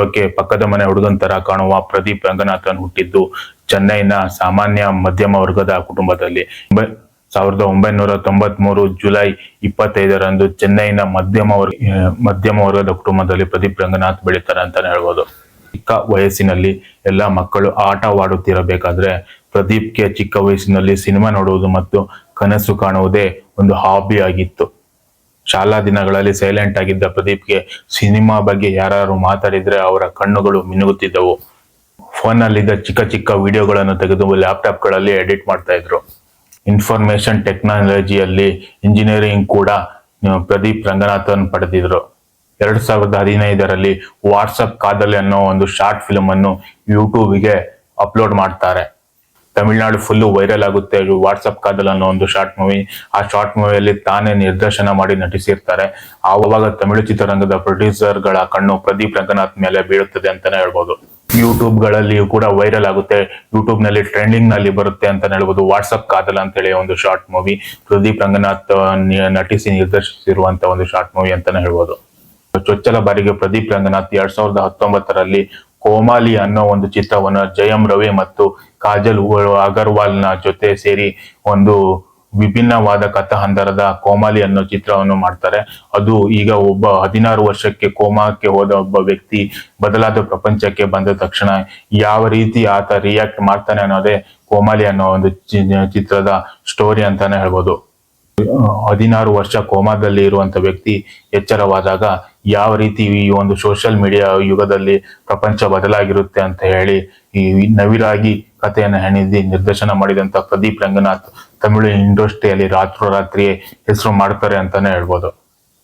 ನೋಡೋಕೆ ಪಕ್ಕದ ಮನೆ ಹುಡುಗನ ತರ ಕಾಣುವ ಪ್ರದೀಪ್ ರಂಗನಾಥನ್ ಹುಟ್ಟಿದ್ದು ಚೆನ್ನೈನ ಸಾಮಾನ್ಯ ಮಧ್ಯಮ ವರ್ಗದ ಕುಟುಂಬದಲ್ಲಿ. 1993 ಜುಲೈ 25ರಂದು ಚೆನ್ನೈನ ಮಧ್ಯಮ ವರ್ಗದ ಕುಟುಂಬದಲ್ಲಿ ಪ್ರದೀಪ್ ರಂಗನಾಥ್ ಬೆಳೀತಾರೆ ಅಂತಾನೆ ಹೇಳ್ಬೋದು. ಚಿಕ್ಕ ವಯಸ್ಸಿನಲ್ಲಿ ಎಲ್ಲ ಮಕ್ಕಳು ಆಟವಾಡುತ್ತಿರಬೇಕಾದ್ರೆ ಪ್ರದೀಪ್ಗೆ ಚಿಕ್ಕ ವಯಸ್ಸಿನಲ್ಲಿ ಸಿನಿಮಾ ನೋಡುವುದು ಮತ್ತು ಕನಸು ಕಾಣುವುದೇ ಒಂದು ಹಾಬಿ ಆಗಿತ್ತು. ಶಾಲಾ ದಿನಗಳಲ್ಲಿ ಸೈಲೆಂಟ್ ಆಗಿದ್ದ ಪ್ರದೀಪ್ಗೆ ಸಿನಿಮಾ ಬಗ್ಗೆ ಯಾರು ಮಾತಾಡಿದ್ರೆ ಅವರ ಕಣ್ಣುಗಳು ಮಿನುಗುತ್ತಿದ್ದವು. ಫೋನ್ನಲ್ಲಿದ್ದ ಚಿಕ್ಕ ಚಿಕ್ಕ ವಿಡಿಯೋಗಳನ್ನು ತೆಗೆದು ಲ್ಯಾಪ್ಟಾಪ್ಗಳಲ್ಲಿ ಎಡಿಟ್ ಮಾಡ್ತಾ ಇದ್ರು. ಇನ್ಫಾರ್ಮೇಶನ್ ಟೆಕ್ನಾಲಜಿಯಲ್ಲಿ ಇಂಜಿನಿಯರಿಂಗ್ ಕೂಡ ಪ್ರದೀಪ್ ರಂಗನಾಥನ್ ಪಡೆದಿದ್ರು. 2015ರಲ್ಲಿ ವಾಟ್ಸಪ್ ಕಾದಲಿ ಅನ್ನೋ ಒಂದು ಶಾರ್ಟ್ ಫಿಲ್ಮ್ ಅನ್ನು ಯೂಟ್ಯೂಬ್ಗೆ ಅಪ್ಲೋಡ್ ಮಾಡ್ತಾರೆ. ತಮಿಳ್ನಾಡು ಫುಲ್ಲು ವೈರಲ್ ಆಗುತ್ತೆ ವಾಟ್ಸಪ್ ಕಾದಲ್ ಅನ್ನೋ ಒಂದು ಶಾರ್ಟ್ ಮೂವಿ. ಆ ಶಾರ್ಟ್ ಮೂವಿಯಲ್ಲಿ ತಾನೇ ನಿರ್ದೇಶನ ಮಾಡಿ ನಟಿಸಿರ್ತಾರೆ. ಆವಾಗ ತಮಿಳು ಚಿತ್ರರಂಗದ ಪ್ರೊಡ್ಯೂಸರ್ಗಳ ಕಣ್ಣು ಪ್ರದೀಪ್ ರಂಗನಾಥ್ ಮೇಲೆ ಬೀಳುತ್ತದೆ ಅಂತಾನೆ ಹೇಳ್ಬೋದು. ಯೂಟ್ಯೂಬ್ ಗಳಲ್ಲಿಯೂ ಕೂಡ ವೈರಲ್ ಆಗುತ್ತೆ, ಯೂಟ್ಯೂಬ್ ನಲ್ಲಿ ಟ್ರೆಂಡಿಂಗ್ ನಲ್ಲಿ ಬರುತ್ತೆ ಅಂತ ಹೇಳ್ಬೋದು. ವಾಟ್ಸಪ್ ಕಾದಲ್ ಅಂತೇಳಿ ಒಂದು ಶಾರ್ಟ್ ಮೂವಿ, ಪ್ರದೀಪ್ ರಂಗನಾಥ್ ನಟಿಸಿ ನಿರ್ದೇಶಿಸಿರುವಂತ ಒಂದು ಶಾರ್ಟ್ ಮೂವಿ ಅಂತಾನೆ ಹೇಳ್ಬೋದು. ಚೊಚ್ಚಲ ಬಾರಿಗೆ ಪ್ರದೀಪ್ ರಂಗನಾಥ್ 2019ರಲ್ಲಿ ಕೋಮಾಲಿ ಅನ್ನೋ ಒಂದು ಚಿತ್ರವನ್ನು ಜಯಂ ರವಿ ಮತ್ತು ಕಾಜಲ್ ಅಗರ್ವಾಲ್ ನ ಜೊತೆ ಸೇರಿ ಒಂದು ವಿಭಿನ್ನವಾದ ಕಥಾಹಂದರದ ಕೋಮಾಲಿ ಅನ್ನೋ ಚಿತ್ರವನ್ನು ಮಾಡ್ತಾರೆ. ಅದು ಈಗ ಒಬ್ಬ 16 ವರ್ಷಕ್ಕೆ ಕೋಮಾಕ್ಕೆ ಹೋದ ಒಬ್ಬ ವ್ಯಕ್ತಿ ಬದಲಾದ ಪ್ರಪಂಚಕ್ಕೆ ಬಂದ ತಕ್ಷಣ ಯಾವ ರೀತಿ ಆತ ರಿಯಾಕ್ಟ್ ಮಾಡ್ತಾನೆ ಅನ್ನೋದೇ ಕೋಮಾಲಿ ಅನ್ನೋ ಒಂದು ಚಿತ್ರದ ಸ್ಟೋರಿ ಅಂತಾನೆ ಹೇಳ್ಬೋದು. 16 ವರ್ಷ ಕೋಮಾದಲ್ಲಿ ಇರುವಂತ ವ್ಯಕ್ತಿ ಎಚ್ಚರವಾದಾಗ ಯಾವ ರೀತಿ ಈ ಒಂದು ಸೋಷಿಯಲ್ ಮೀಡಿಯಾ ಯುಗದಲ್ಲಿ ಪ್ರಪಂಚ ಬದಲಾಗಿರುತ್ತೆ ಅಂತ ಹೇಳಿ ಈ ನವಿರಾಗಿ ಕಥೆಯನ್ನು ಹೆಣೆದಿ ನಿರ್ದೇಶನ ಮಾಡಿದಂತ ಪ್ರದೀಪ್ ರಂಗನಾಥ್ ತಮಿಳು ಇಂಡಸ್ಟ್ರಿಯಲ್ಲಿ ರಾತ್ರೋರಾತ್ರಿಯೇ ಹೆಸರು ಮಾಡ್ತಾರೆ ಅಂತಾನೆ ಹೇಳ್ಬೋದು.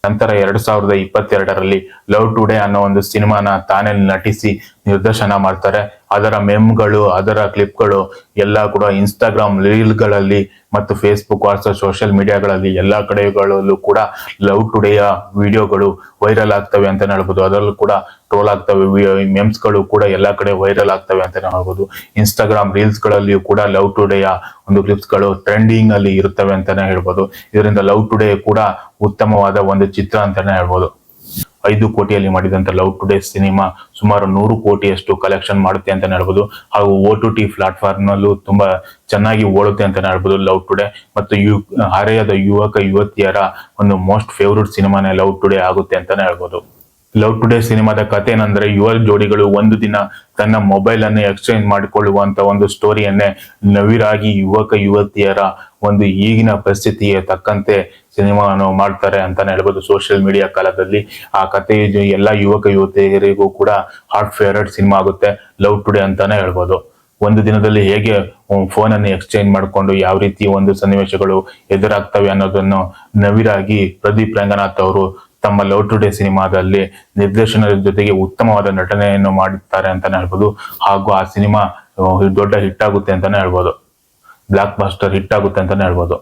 ನಂತರ 2022ರಲ್ಲಿ ಲವ್ ಟುಡೇ ಅನ್ನೋ ಒಂದು ಸಿನಿಮಾನ ತಾನೇ ನಟಿಸಿ ನಿರ್ದೇಶನ ಮಾಡ್ತಾರೆ. ಅದರ ಮೆಮ್ಗಳು, ಅದರ ಕ್ಲಿಪ್ಗಳು ಎಲ್ಲ ಕೂಡ ಇನ್ಸ್ಟಾಗ್ರಾಮ್ ರೀಲ್ಗಳಲ್ಲಿ ಮತ್ತು ಫೇಸ್ಬುಕ್, ವಾಟ್ಸಪ್, ಸೋಷಿಯಲ್ ಮೀಡಿಯಾಗಳಲ್ಲಿ ಎಲ್ಲಾ ಕಡೆಗಳಲ್ಲೂ ಕೂಡ ಲವ್ ಟುಡೇಯ ವಿಡಿಯೋಗಳು ವೈರಲ್ ಆಗ್ತವೆ ಅಂತಾನೆ ಹೇಳ್ಬೋದು. ಅದರಲ್ಲೂ ಕೂಡ ಟ್ರೋಲ್ ಆಗ್ತವೆ, ಮೆಮ್ಸ್ಗಳು ಕೂಡ ಎಲ್ಲಾ ಕಡೆ ವೈರಲ್ ಆಗ್ತವೆ ಅಂತಾನೆ ಹೇಳ್ಬೋದು. ಇನ್ಸ್ಟಾಗ್ರಾಮ್ ರೀಲ್ಸ್ ಗಳಲ್ಲಿಯೂ ಕೂಡ ಲವ್ ಟುಡೇಯ ಒಂದು ಕ್ಲಿಪ್ಸ್ ಗಳು ಟ್ರೆಂಡಿಂಗ್ ಅಲ್ಲಿ ಇರುತ್ತವೆ ಅಂತಾನೆ ಹೇಳ್ಬೋದು. ಇದರಿಂದ ಲವ್ ಟುಡೇ ಕೂಡ ಉತ್ತಮವಾದ ಒಂದು ಚಿತ್ರ ಅಂತಾನೆ ಹೇಳ್ಬೋದು. 5 ಕೋಟಿಯಲ್ಲಿ ಮಾಡಿದಂತ ಲವ್ ಟುಡೇ ಸಿನಿಮಾ ಸುಮಾರು 100 ಕೋಟಿಯಷ್ಟು ಕಲೆಕ್ಷನ್ ಮಾಡುತ್ತೆ ಅಂತಾನೆ ಹೇಳ್ಬೋದು. ಹಾಗೂ OTT ಪ್ಲಾಟ್ಫಾರ್ಮ್ ನಲ್ಲೂ ತುಂಬಾ ಚೆನ್ನಾಗಿ ಓಡುತ್ತೆ ಅಂತಾನೆ ಹೇಳ್ಬೋದು ಲವ್ ಟುಡೇ. ಮತ್ತು ಹರೆಯದ ಯುವಕ ಯುವತಿಯರ ಒಂದು ಮೋಸ್ಟ್ ಫೇವರಿಟ್ ಸಿನಿಮಾನೇ ಲವ್ ಟುಡೇ ಆಗುತ್ತೆ ಅಂತಾನೆ ಹೇಳ್ಬೋದು. ಲವ್ ಟುಡೇ ಸಿನಿಮಾದ ಕಥೆ ಏನಂದ್ರೆ, ಯುವ ಜೋಡಿಗಳು ಒಂದು ದಿನ ತನ್ನ ಮೊಬೈಲ್ ಅನ್ನು ಎಕ್ಸ್ಚೇಂಜ್ ಮಾಡಿಕೊಳ್ಳುವಂತ ಒಂದು ಸ್ಟೋರಿಯನ್ನೇ ನವಿರಾಗಿ ಯುವಕ ಯುವತಿಯರ ಒಂದು ಈಗಿನ ಪರಿಸ್ಥಿತಿಗೆ ತಕ್ಕಂತೆ ಸಿನಿಮಾವನ್ನು ಮಾಡ್ತಾರೆ ಅಂತಾನೆ ಹೇಳ್ಬೋದು. ಸೋಷಿಯಲ್ ಮೀಡಿಯಾ ಕಾಲದಲ್ಲಿ ಆ ಕಥೆ ಎಲ್ಲಾ ಯುವಕ ಯುವತಿಯರಿಗೂ ಕೂಡ ಹಾಟ್ ಫೇವರೇಟ್ ಸಿನಿಮಾ ಆಗುತ್ತೆ ಲವ್ ಟುಡೇ ಅಂತಾನೆ ಹೇಳ್ಬೋದು. ಒಂದು ದಿನದಲ್ಲಿ ಹೇಗೆ ಫೋನ್ ಅನ್ನು ಎಕ್ಸ್ಚೇಂಜ್ ಮಾಡಿಕೊಂಡು ಯಾವ ರೀತಿ ಒಂದು ಸನ್ನಿವೇಶಗಳು ಎದುರಾಗ್ತವೆ ಅನ್ನೋದನ್ನು ನವಿರಾಗಿ ಪ್ರದೀಪ್ ರಂಗನಾಥ್ ಅವರು ತಮ್ಮ ಲವ್ ಟುಡೇ ಸಿನಿಮಾದಲ್ಲಿ ನಿರ್ದೇಶನದ ಜೊತೆಗೆ ಉತ್ತಮವಾದ ನಟನೆಯನ್ನು ಮಾಡುತ್ತಾರೆ ಅಂತಾನೆ ಹೇಳ್ಬೋದು. ಹಾಗೂ ಆ ಸಿನಿಮಾ ದೊಡ್ಡ ಹಿಟ್ ಆಗುತ್ತೆ ಅಂತಾನೆ ಹೇಳ್ಬೋದು, ಬ್ಲಾಕ್ ಬಾಸ್ಟರ್ ಹಿಟ್ ಆಗುತ್ತೆ ಅಂತಾನೆ ಹೇಳ್ಬೋದು.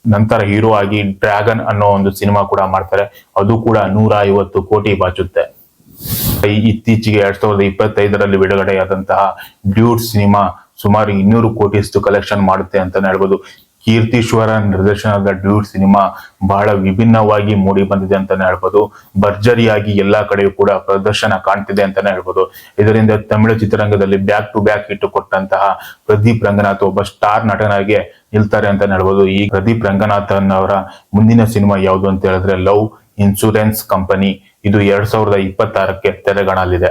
ನಂತರ ಹೀರೋ ಆಗಿ ಡ್ರ್ಯಾಗನ್ ಅನ್ನೋ ಒಂದು ಸಿನಿಮಾ ಕೂಡ ಮಾಡ್ತಾರೆ, ಅದು ಕೂಡ 150 ಕೋಟಿ ಬಾಚುತ್ತೆ. ಇತ್ತೀಚೆಗೆ 2025ರಲ್ಲಿ ಬಿಡುಗಡೆಯಾದಂತಹ ಡ್ಯೂಡ್ ಸಿನಿಮಾ ಸುಮಾರು 200 ಕೋಟಿಯಷ್ಟು ಕಲೆಕ್ಷನ್ ಮಾಡುತ್ತೆ ಅಂತಾನೆ ಹೇಳ್ಬೋದು. ಕೀರ್ತಿಶ್ವರ ನಿರ್ದೇಶನದ ಡ್ಯೂಡ್ ಸಿನಿಮಾ ಬಹಳ ವಿಭಿನ್ನವಾಗಿ ಮೂಡಿ ಬಂದಿದೆ ಅಂತಾನೆ ಹೇಳ್ಬೋದು. ಭರ್ಜರಿಯಾಗಿ ಎಲ್ಲಾ ಕಡೆಯೂ ಕೂಡ ಪ್ರದರ್ಶನ ಕಾಣ್ತಿದೆ ಅಂತಾನೆ ಹೇಳ್ಬೋದು. ಇದರಿಂದ ತಮಿಳು ಚಿತ್ರರಂಗದಲ್ಲಿ ಬ್ಯಾಕ್ ಟು ಬ್ಯಾಕ್ ಹಿಟ್ ಕೊಟ್ಟಂತಹ ಪ್ರದೀಪ್ ರಂಗನಾಥ್ ಒಬ್ಬ ಸ್ಟಾರ್ ನಟನಾಗಿ ನಿಲ್ತಾರೆ ಅಂತಾನೆ ಹೇಳ್ಬೋದು. ಈ ಪ್ರದೀಪ್ ರಂಗನಾಥನ್ ಅವರ ಮುಂದಿನ ಸಿನಿಮಾ ಯಾವುದು ಅಂತ ಹೇಳಿದ್ರೆ ಲವ್ ಇನ್ಶೂರೆನ್ಸ್ ಕಂಪನಿ. ಇದು 2026ಕ್ಕೆ ತೆರೆಗಾಣಲಿದೆ.